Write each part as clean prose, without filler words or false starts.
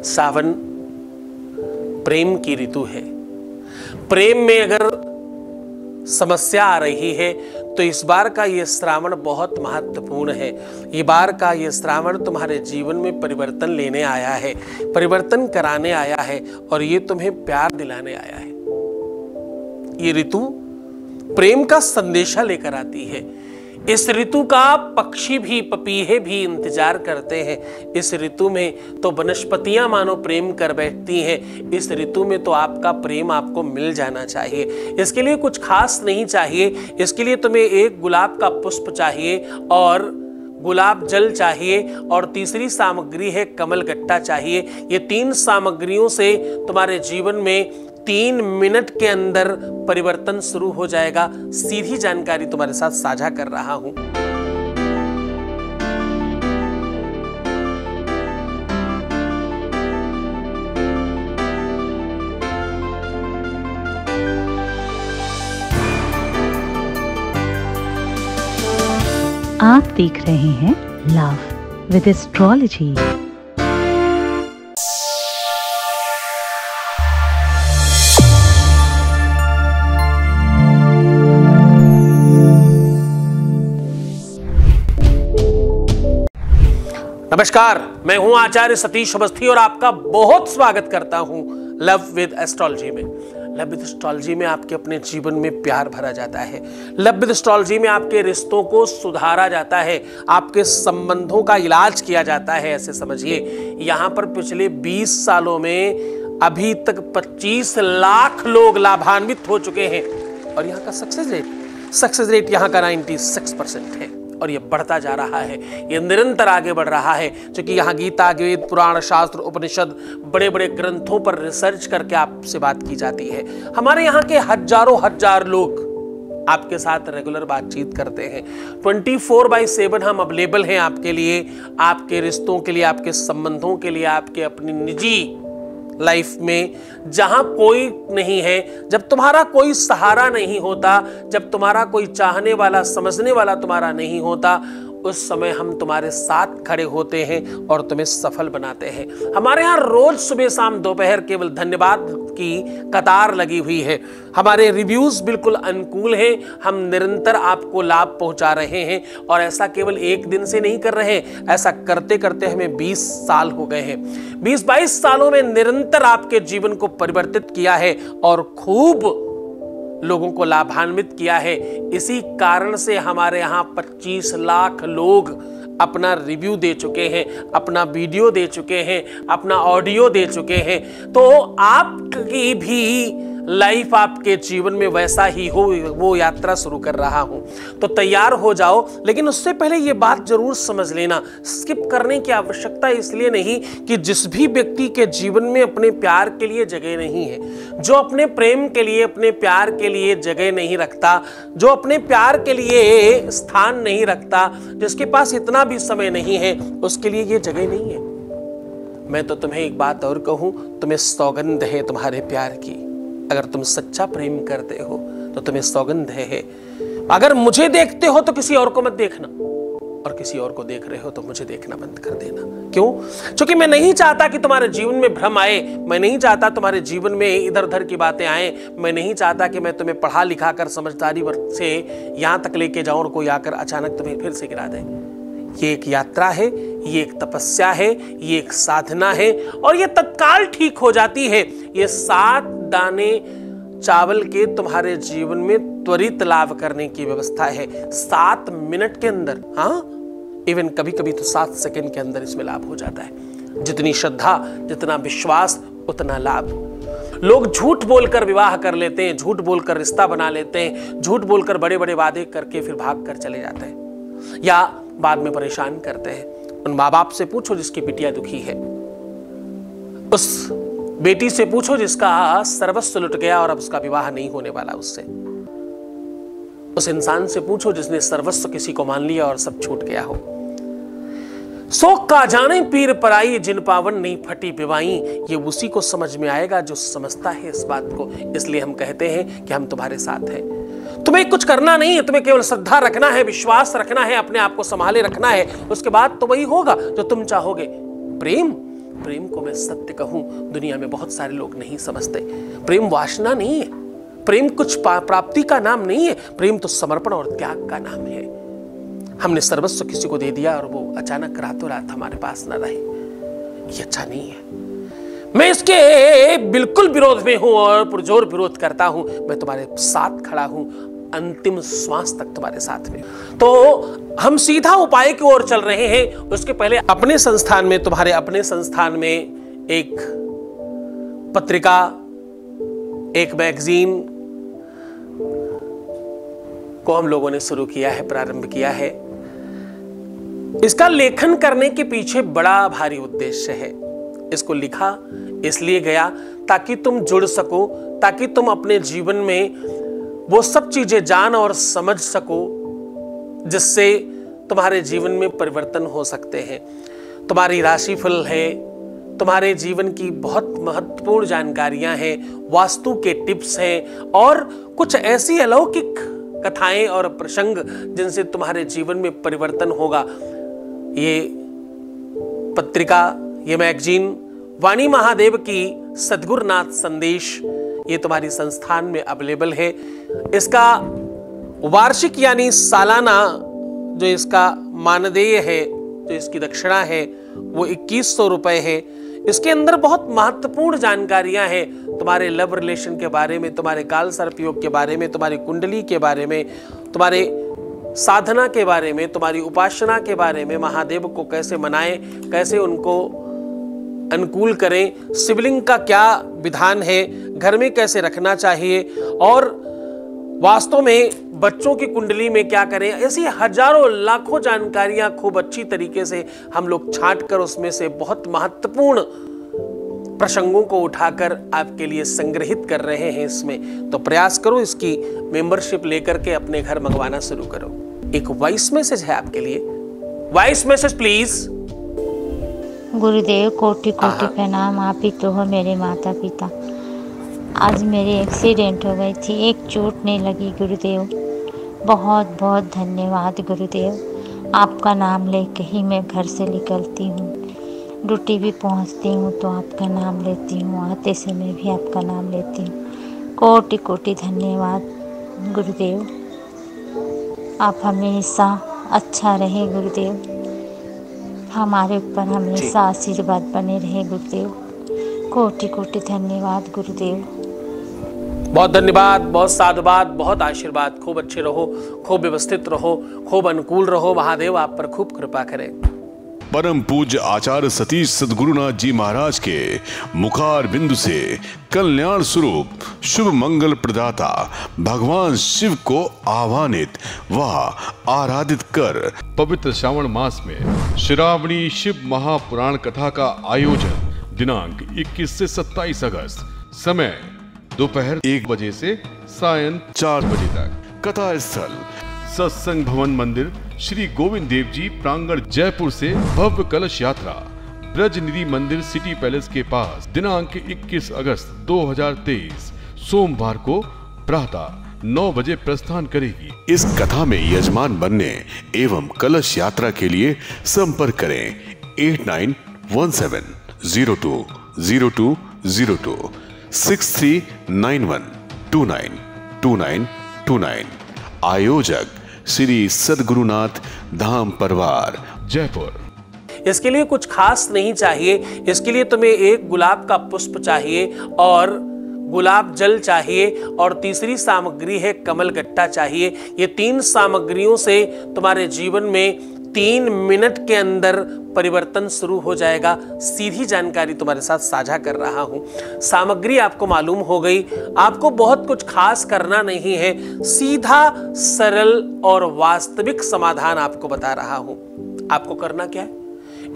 सावन प्रेम की ऋतु है। प्रेम में अगर समस्या आ रही है तो इस बार का ये श्रावण बहुत महत्वपूर्ण है। ये बार का ये श्रावण तुम्हारे जीवन में परिवर्तन लेने आया है, परिवर्तन कराने आया है और ये तुम्हें प्यार दिलाने आया है। ये ऋतु प्रेम का संदेशा लेकर आती है। इस ऋतु का पक्षी भी, पपीहे भी इंतजार करते हैं। इस ऋतु में तो वनस्पतियां मानो प्रेम कर बैठती हैं। इस ऋतु में तो आपका प्रेम आपको मिल जाना चाहिए। इसके लिए कुछ खास नहीं चाहिए। इसके लिए तुम्हें एक गुलाब का पुष्प चाहिए और गुलाब जल चाहिए और तीसरी सामग्री है कमल गट्टा चाहिए। ये 3 सामग्रियों से तुम्हारे जीवन में 3 मिनट के अंदर परिवर्तन शुरू हो जाएगा। सीधी जानकारी तुम्हारे साथ साझा कर रहा हूं। आप देख रहे हैं लव विद एस्ट्रोलॉजी। नमस्कार, मैं हूं आचार्य सतीश अवस्थी और आपका बहुत स्वागत करता हूं लव विद एस्ट्रोलॉजी में। लव विद एस्ट्रोलॉजी में आपके अपने जीवन में प्यार भरा जाता है। लव विद एस्ट्रोलॉजी में आपके रिश्तों को सुधारा जाता है, आपके संबंधों का इलाज किया जाता है। ऐसे समझिए, यहां पर पिछले 20 सालों में अभी तक 25 लाख लोग लाभान्वित हो चुके हैं और यहाँ का सक्सेस रेट यहाँ का 96% है और ये बढ़ता जा रहा है। ये निरंतर आगे बढ़ रहा है क्योंकि यहाँ गीता, वेद, पुराण, शास्त्र, उपनिषद, बड़े बड़े ग्रंथों पर रिसर्च करके आपसे बात की जाती है। हमारे यहाँ के हजार लोग आपके साथ रेगुलर बातचीत करते हैं। 24/7 हम अवेलेबल हैं आपके लिए, आपके रिश्तों के लिए, आपके संबंधों के लिए, आपके अपनी निजी लाइफ में जहां कोई नहीं है, जब तुम्हारा कोई सहारा नहीं होता, जब तुम्हारा कोई चाहने वाला, समझने वाला तुम्हारा नहीं होता, उस समय हम तुम्हारे साथ खड़े होते हैं और तुम्हें सफल बनाते हैं। हमारे यहाँ रोज सुबह शाम दोपहर केवल धन्यवाद की कतार लगी हुई है। हमारे रिव्यूज बिल्कुल अनुकूल हैं। हम निरंतर आपको लाभ पहुंचा रहे हैं और ऐसा केवल एक दिन से नहीं कर रहे, ऐसा करते करते हमें 20 साल हो गए हैं। 20-22 सालों में निरंतर आपके जीवन को परिवर्तित किया है और खूब लोगों को लाभान्वित किया है। इसी कारण से हमारे यहाँ 25 लाख लोग अपना रिव्यू दे चुके हैं, अपना वीडियो दे चुके हैं, अपना ऑडियो दे चुके हैं। तो आपकी भी लाइफ, आपके जीवन में वैसा ही हो, वो यात्रा शुरू कर रहा हूं। तो तैयार हो जाओ, लेकिन उससे पहले ये बात जरूर समझ लेना, स्किप करने की आवश्यकता इसलिए नहीं कि जिस भी व्यक्ति के जीवन में अपने प्यार के लिए जगह नहीं है, जो अपने प्रेम के लिए, अपने प्यार के लिए जगह नहीं रखता, जो अपने प्यार के लिए स्थान नहीं रखता, जिसके पास इतना भी समय नहीं है, उसके लिए ये जगह नहीं है। मैं तो तुम्हें एक बात और कहूं, तुम्हें सौगंध है तुम्हारे प्यार की। अगर तुम सच्चा प्रेम करते हो तो तुम्हें सौगंध है। अगर मुझे देखते हो तो किसी और को मत देखना, और किसी और को देख रहे हो तो मुझे देखना बंद कर देना। क्यों? क्योंकि मैं नहीं चाहता कि तुम्हारे जीवन में भ्रम आए। मैं नहीं चाहता तुम्हारे जीवन में इधर उधर की बातें आए। मैं नहीं चाहता कि मैं तुम्हें पढ़ा लिखा कर समझदारी से यहां तक लेके जाऊं और कोई आकर अचानक तुम्हें फिर से गिरा दे। ये एक यात्रा है, ये एक तपस्या है, ये एक साधना है और ये तत्काल ठीक हो जाती है। ये 7 दाने चावल के तुम्हारे जीवन में त्वरित लाभ करने की व्यवस्था है। 7 मिनट के अंदर, हाँ, इवन कभी कभी तो 7 सेकंड के अंदर इसमें लाभ हो जाता है। जितनी श्रद्धा, जितना विश्वास, उतना लाभ। लोग झूठ बोलकर विवाह कर लेते हैं, झूठ बोलकर रिश्ता बना लेते हैं, झूठ बोलकर बड़े बड़े वादे करके फिर भाग कर चले जाते हैं या बाद में परेशान करते हैं। उन माँ बाप से पूछो जिसकी बिटिया दुखी है, उस बेटी से पूछो जिसका सर्वस्व लुट गया और अब उसका विवाह नहीं होने वाला उससे। उस इंसान से पूछो जिसने सर्वस्व किसी को मान लिया और सब छूट गया हो। शोक का जाने पीर पराई, जिन पावन नहीं फटी विवाई। ये उसी को समझ में आएगा जो समझता है इस बात को। इसलिए हम कहते हैं कि हम तुम्हारे साथ हैं। तुम्हें कुछ करना नहीं है, तुम्हें केवल श्रद्धा रखना है, विश्वास रखना है, अपने आप को संभाले रखना है। उसके बाद तो वही होगा जो तुम चाहोगे। प्रेम प्रेम को मैं सत्य कहूं, दुनिया में बहुत सारे लोग नहीं समझते। प्रेम वासना नहीं है, प्रेम कुछ प्राप्ति का नाम नहीं है, प्रेम तो समर्पण और त्याग का नाम है। हमने सर्वस्व किसी को दे दिया और वो अचानक रातों रात हमारे पास न रहे, ये अच्छा नहीं है। मैं इसके बिल्कुल विरोध में हूं और पुरजोर विरोध करता हूं। मैं तुम्हारे साथ खड़ा हूं, अंतिम श्वास तक तुम्हारे साथ में। तो हम सीधा उपाय की ओर चल रहे हैं। उसके पहले अपने संस्थान में, तुम्हारे अपने संस्थान में एक पत्रिका, एक मैगजीन को हम लोगों ने शुरू किया है, प्रारंभ किया है। इसका लेखन करने के पीछे बड़ा भारी उद्देश्य है। इसको लिखा इसलिए गया ताकि तुम जुड़ सको, ताकि तुम अपने जीवन में वो सब चीजें जान और समझ सको जिससे तुम्हारे जीवन में परिवर्तन हो सकते हैं। तुम्हारी राशिफल है, तुम्हारे जीवन की बहुत महत्वपूर्ण जानकारियां हैं, वास्तु के टिप्स हैं और कुछ ऐसी अलौकिक कथाएं और प्रसंग जिनसे तुम्हारे जीवन में परिवर्तन होगा। ये पत्रिका, ये मैगजीन वाणी महादेव की सद्गुरुनाथ संदेश, ये तुम्हारी संस्थान में अवेलेबल है। इसका वार्षिक यानी सालाना जो इसका मानदेय है, जो इसकी दक्षिणा है, वो 2100 रुपए है। इसके अंदर बहुत महत्वपूर्ण जानकारियां हैं, तुम्हारे लव रिलेशन के बारे में, तुम्हारे काल सर्प योग के बारे में, तुम्हारी कुंडली के बारे में, तुम्हारे साधना के बारे में, तुम्हारी उपासना के बारे में, महादेव को कैसे मनाएं, कैसे उनको अनुकूल करें, शिवलिंग का क्या विधान है, घर में कैसे रखना चाहिए और वास्तव में बच्चों की कुंडली में क्या करें। ऐसी हजारों लाखों जानकारियां खूब अच्छी तरीके से हम लोग छांट कर उसमें से बहुत महत्वपूर्ण प्रसंगों को उठाकर आपके लिए संग्रहित कर रहे हैं इसमें। तो प्रयास करो, इसकी मेंबरशिप लेकर के अपने घर मंगवाना शुरू करो। एक वॉइस मैसेज है आपके लिए, वॉइस मैसेज प्लीज। गुरुदेव कोटि कोटि प्रणाम। आप ही तो हो मेरे माता पिता। आज मेरी एक्सीडेंट हो गई थी, एक चोट नहीं लगी गुरुदेव। बहुत बहुत धन्यवाद गुरुदेव। आपका नाम लेके ही मैं घर से निकलती हूँ, ड्यूटी भी पहुँचती हूँ तो आपका नाम लेती हूँ, आते समय भी आपका नाम लेती हूँ। कोटि कोटि धन्यवाद गुरुदेव। आप हमेशा अच्छा रहे गुरुदेव, हमारे ऊपर हमेशा आशीर्वाद बने रहे गुरुदेव। कोटि कोटि धन्यवाद गुरुदेव। बहुत धन्यवाद, बहुत साधुवाद, बहुत आशीर्वाद। खूब अच्छे रहो, खूब व्यवस्थित रहो, खूब अनुकूल रहो। महादेव आप पर खूब कृपा करे। परम पूज्य आचार्य सतीश सद्गुरुनाथ जी महाराज के मुखार बिंदु से कल्याण स्वरूप शुभ मंगल प्रदाता भगवान शिव को आह्वानित व आराधित कर पवित्र श्रावण मास में श्रावणी शिव महापुराण कथा का आयोजन दिनांक 21 से 27 अगस्त, समय दोपहर 1 बजे से सायं 4 बजे तक। कथा स्थल सत्संग भवन मंदिर श्री गोविंद देव जी प्रांगण जयपुर से भव्य कलश यात्रा ब्रज निधि मंदिर सिटी पैलेस के पास दिनांक 21 अगस्त 2023 सोमवार को प्रातः 9 बजे प्रस्थान करेगी। इस कथा में यजमान बनने एवं कलश यात्रा के लिए संपर्क करें 8917020202 6391292929। आयोजक श्री सद्गुरुनाथ धाम परिवार जयपुर। इसके लिए कुछ खास नहीं चाहिए। इसके लिए तुम्हें एक गुलाब का पुष्प चाहिए और गुलाब जल चाहिए और तीसरी सामग्री है कमल गट्टा चाहिए। ये 3 सामग्रियों से तुम्हारे जीवन में 3 मिनट के अंदर परिवर्तन शुरू हो जाएगा। सीधी जानकारी तुम्हारे साथ साझा कर रहा हूं। सामग्री आपको मालूम हो गई, आपको बहुत कुछ खास करना नहीं है। सीधा सरल और वास्तविक समाधान आपको बता रहा हूं। आपको करना क्या है,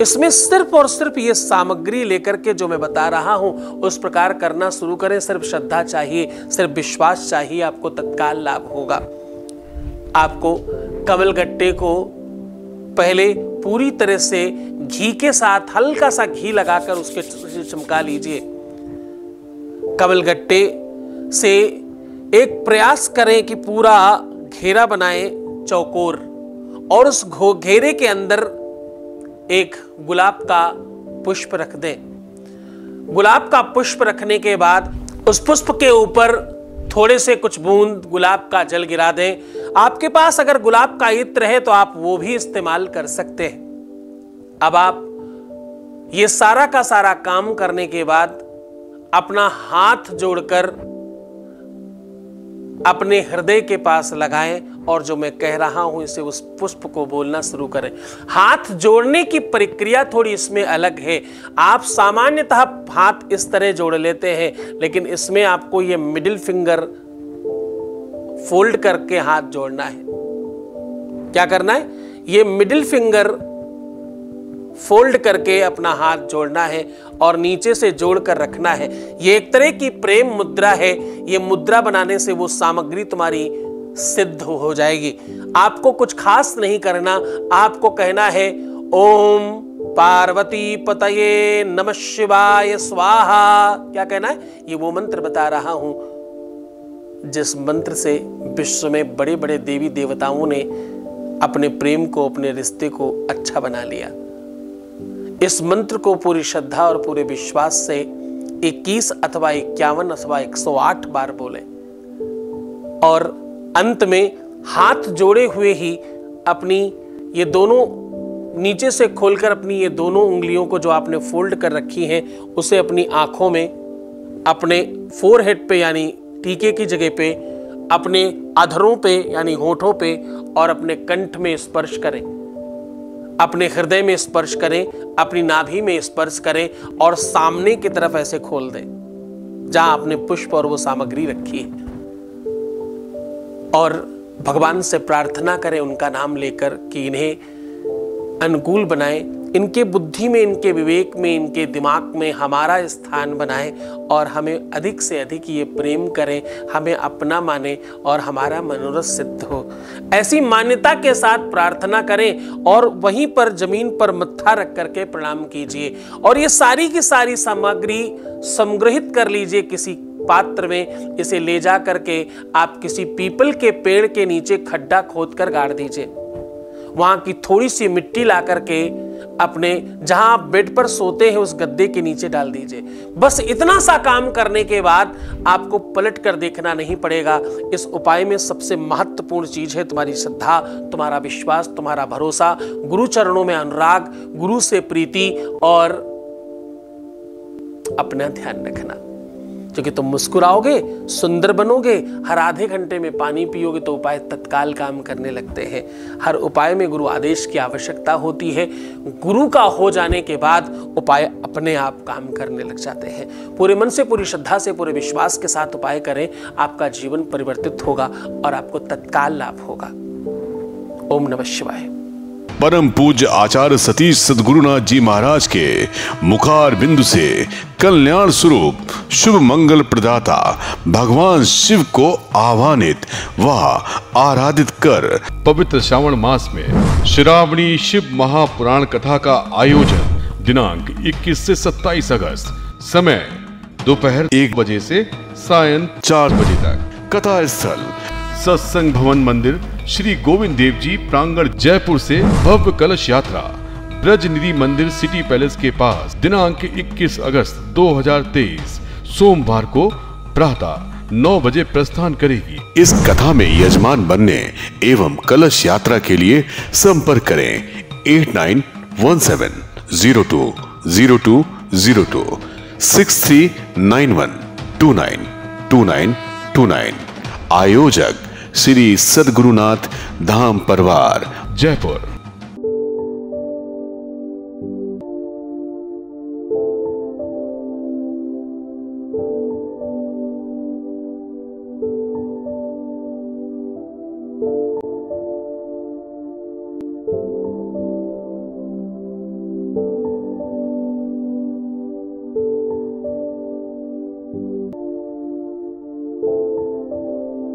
इसमें सिर्फ और सिर्फ ये सामग्री लेकर के जो मैं बता रहा हूं उस प्रकार करना शुरू करें। सिर्फ श्रद्धा चाहिए, सिर्फ विश्वास चाहिए, आपको तत्काल लाभ होगा। आपको कमल गट्टे को पहले पूरी तरह से घी के साथ हल्का सा घी लगाकर उसके चमका लीजिए। कमल गट्टे से एक प्रयास करें कि पूरा घेरा बनाएं चौकोर, और उस घेरे के अंदर एक गुलाब का पुष्प रख दें। गुलाब का पुष्प रखने के बाद उस पुष्प के ऊपर थोड़े से कुछ बूंद गुलाब का जल गिरा दें। आपके पास अगर गुलाब का इत्र है तो आप वो भी इस्तेमाल कर सकते हैं। अब आप ये सारा का सारा काम करने के बाद अपना हाथ जोड़कर अपने हृदय के पास लगाएं और जो मैं कह रहा हूं इसे उस पुष्प को बोलना शुरू करें। हाथ जोड़ने की प्रक्रिया थोड़ी इसमें अलग है। आप सामान्यतः हाथ इस तरह जोड़ लेते हैं, लेकिन इसमें आपको ये मिडिल फिंगर फोल्ड करके हाथ जोड़ना है। क्या करना है? ये मिडिल फिंगर फोल्ड करके अपना हाथ जोड़ना है और नीचे से जोड़कर रखना है। ये एक तरह की प्रेम मुद्रा है। ये मुद्रा बनाने से वो सामग्री तुम्हारी सिद्ध हो जाएगी। आपको कुछ खास नहीं करना। आपको कहना है ओम पार्वती पतये नमः शिवाय स्वाहा। क्या कहना है? ये वो मंत्र बता रहा हूं जिस मंत्र से विश्व में बड़े बड़े देवी देवताओं ने अपने प्रेम को, अपने रिश्ते को अच्छा बना लिया। इस मंत्र को पूरी श्रद्धा और पूरे विश्वास से 21 अथवा 51 अथवा 108 बार बोलें और अंत में हाथ जोड़े हुए ही अपनी ये दोनों नीचे से खोलकर अपनी ये दोनों उंगलियों को जो आपने फोल्ड कर रखी हैं उसे अपनी आंखों में, अपने फोरहेड पे यानी टीके की जगह पे, अपने अधरों पे यानी होठों पे और अपने कंठ में स्पर्श करें, अपने हृदय में स्पर्श करें, अपनी नाभि में स्पर्श करें और सामने की तरफ ऐसे खोल दें जहां आपने पुष्प और वो सामग्री रखी है और भगवान से प्रार्थना करें उनका नाम लेकर कि इन्हें अनुकूल बनाए, इनके बुद्धि में, इनके विवेक में, इनके दिमाग में हमारा स्थान बनाए और हमें अधिक से अधिक ये प्रेम करें, हमें अपना माने और हमारा मनोरथ सिद्ध हो। ऐसी मान्यता के साथ प्रार्थना करें और वहीं पर जमीन पर मत्था रख करके प्रणाम कीजिए और ये सारी की सारी सामग्री संग्रहित कर लीजिए किसी पात्र में। इसे ले जा करके आप किसी पीपल के पेड़ के नीचे खड्डा खोदकर गाड़ दीजिए। वहां की थोड़ी सी मिट्टी ला करके अपने जहां आप बेड पर सोते हैं उस गद्दे के नीचे डाल दीजिए। बस इतना सा काम करने के बाद आपको पलट कर देखना नहीं पड़ेगा। इस उपाय में सबसे महत्वपूर्ण चीज है तुम्हारी श्रद्धा, तुम्हारा विश्वास, तुम्हारा भरोसा, गुरु चरणों में अनुराग, गुरु से प्रीति और अपना ध्यान रखना। क्योंकि तुम मुस्कुराओगे, सुंदर बनोगे, हर आधे घंटे में पानी पियोगे तो उपाय तत्काल काम करने लगते हैं। हर उपाय में गुरु आदेश की आवश्यकता होती है। गुरु का हो जाने के बाद उपाय अपने आप काम करने लग जाते हैं। पूरे मन से, पूरी श्रद्धा से, पूरे विश्वास के साथ उपाय करें, आपका जीवन परिवर्तित होगा और आपको तत्काल लाभ होगा। ओम नमः शिवाय। परम पूज्य आचार्य सतीश सद्गुरुनाथ जी महाराज के मुखार बिंदु से कल्याण स्वरूप शुभ मंगल प्रदाता भगवान शिव को आह्वानित व आराधित कर पवित्र श्रावण मास में श्रावणी शिव महापुराण कथा का आयोजन दिनांक 21 से 27 अगस्त, समय दोपहर 1 बजे से सायं 4 बजे तक। कथा स्थल सत्संग भवन मंदिर श्री गोविंद देव जी प्रांगण जयपुर से भव्य कलश यात्रा ब्रज निधि मंदिर सिटी पैलेस के पास दिनांक 21 अगस्त 2023 सोमवार को प्रातः 9 बजे प्रस्थान करेगी। इस कथा में यजमान बनने एवं कलश यात्रा के लिए संपर्क करें 8917020202 6391292929। आयोजक श्री सद्गुरुनाथ धाम परिवार, जयपुर।